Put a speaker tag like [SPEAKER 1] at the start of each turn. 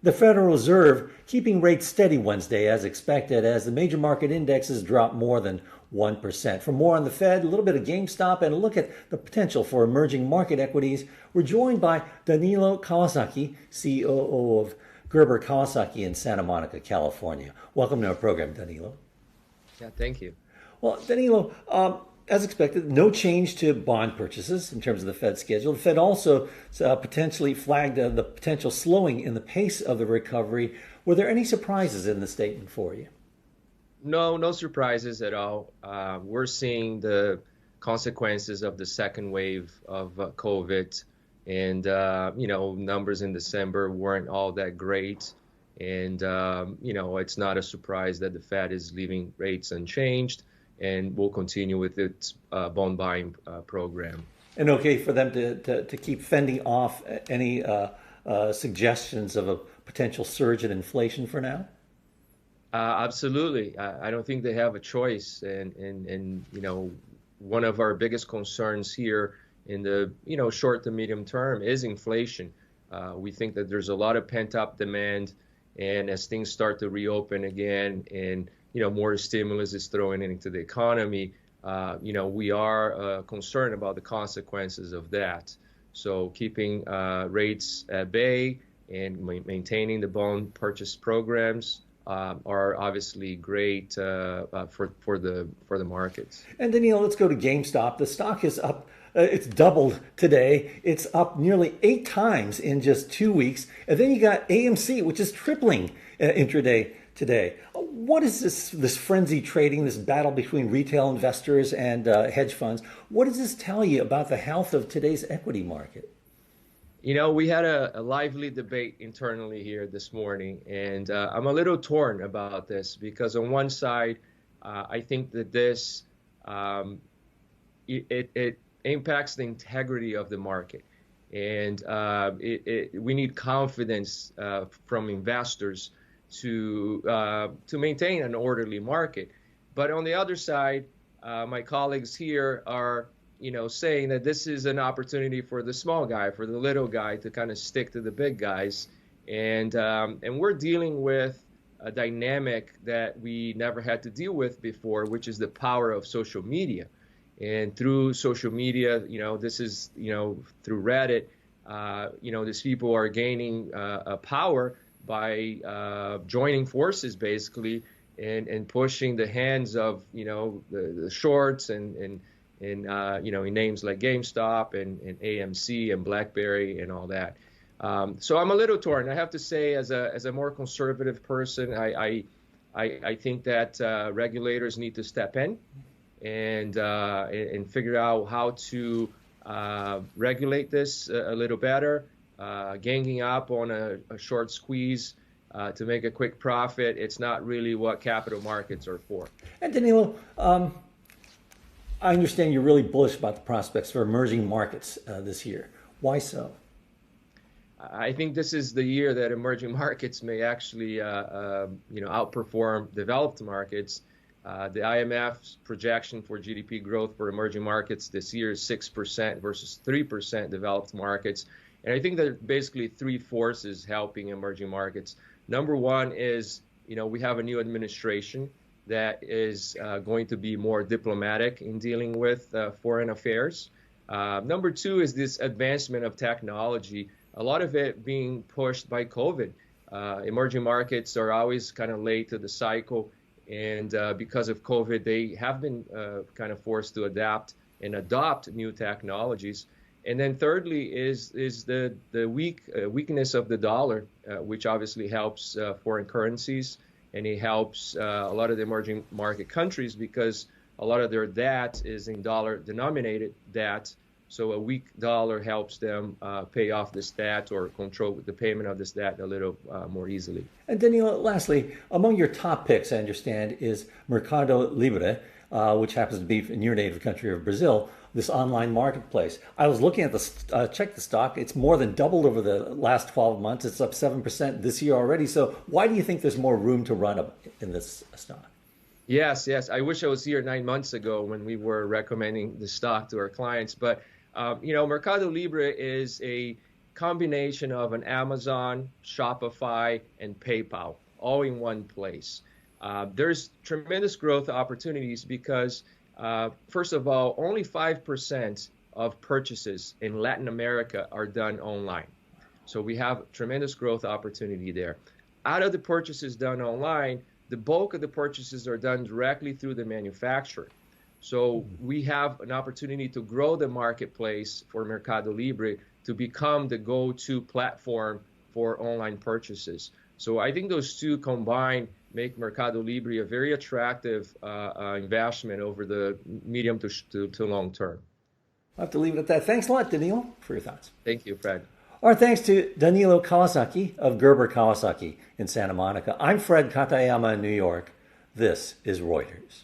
[SPEAKER 1] The Federal Reserve keeping rates steady Wednesday as expected as the major market indexes drop more than 1%. For more on the Fed, a little bit of GameStop, and a look at the potential for emerging market equities, we're joined by Danilo Kawasaki, COO of Gerber Kawasaki in Santa Monica, California. Welcome to our program, Danilo.
[SPEAKER 2] Yeah, thank you.
[SPEAKER 1] Well, Danilo, as expected, no change to bond purchases in terms of the Fed schedule. The Fed also potentially flagged the potential slowing in the pace of the recovery. Were there any surprises in the statement for you?
[SPEAKER 2] No surprises at all. We're seeing the consequences of the second wave of COVID, and numbers in December weren't all that great. And it's not a surprise that the Fed is leaving rates unchanged and will continue with its bond buying program.
[SPEAKER 1] And okay for them to keep fending off any suggestions of a potential surge in inflation for now?
[SPEAKER 2] Absolutely. I don't think they have a choice. And one of our biggest concerns here in the short to medium term is inflation. We think that there's a lot of pent up demand, and as things start to reopen again and more stimulus is thrown into the economy, we are concerned about the consequences of that. So keeping rates at bay and maintaining the bond purchase programs are obviously great for the markets.
[SPEAKER 1] And Danilo, let's go to GameStop. The stock is up. It's doubled today. It's up nearly 8 times in just 2 weeks. And then you got AMC, which is tripling intraday today. What is this frenzy trading, this battle between retail investors and hedge funds? What does this tell you about the health of today's equity market?
[SPEAKER 2] We had a lively debate internally here this morning, and I'm a little torn about this because on one side, I think that this it impacts the integrity of the market, and we need confidence from investors to maintain an orderly market. But on the other side, my colleagues here are saying that this is an opportunity for the small guy, for the little guy to kind of stick to the big guys. And we're dealing with a dynamic that we never had to deal with before, which is the power of social media. And through social media, this is, through Reddit, these people are gaining a power by joining forces, basically, and pushing the hands of, the shorts and in names like GameStop and AMC and BlackBerry and all that. So I'm a little torn. I have to say, as a more conservative person, I think that regulators need to step in and figure out how to regulate this a little better. Ganging up on a short squeeze to make a quick profit, it's not really what capital markets are for.
[SPEAKER 1] And Danilo, I understand you're really bullish about the prospects for emerging markets this year. Why so?
[SPEAKER 2] I think this is the year that emerging markets may actually, outperform developed markets. The IMF's projection for GDP growth for emerging markets this year is 6% versus 3% developed markets. And I think there are basically 3 forces helping emerging markets. Number one is, we have a new administration that is going to be more diplomatic in dealing with foreign affairs. Number 2 is this advancement of technology, a lot of it being pushed by COVID. Emerging markets are always kind of late to the cycle, and because of COVID, they have been kind of forced to adapt and adopt new technologies. And then thirdly is the weakness of the dollar, which obviously helps foreign currencies, and it helps a lot of the emerging market countries because a lot of their debt is in dollar denominated debt. So a weak dollar helps them pay off this debt or control the payment of this debt a little more easily.
[SPEAKER 1] And Danilo, lastly, among your top picks, I understand, is Mercado Libre, which happens to be in your native country of Brazil, this online marketplace. I was looking at check the stock. It's more than doubled over the last 12 months. It's up 7% this year already. So why do you think there's more room to run in this stock?
[SPEAKER 2] Yes. I wish I was here 9 months ago when we were recommending the stock to our clients. But, Mercado Libre is a combination of an Amazon, Shopify, and PayPal all in one place. There's tremendous growth opportunities because, first of all, only 5% of purchases in Latin America are done online. So we have tremendous growth opportunity there. Out of the purchases done online, the bulk of the purchases are done directly through the manufacturer. So we have an opportunity to grow the marketplace for Mercado Libre to become the go-to platform for online purchases. So I think those two combined make Mercado Libre a very attractive investment over the medium to long term.
[SPEAKER 1] I'll have to leave it at that. Thanks a lot, Danilo, for your thoughts.
[SPEAKER 2] Thank you, Fred.
[SPEAKER 1] Our thanks to Danilo Kawasaki of Gerber Kawasaki in Santa Monica. I'm Fred Katayama in New York. This is Reuters.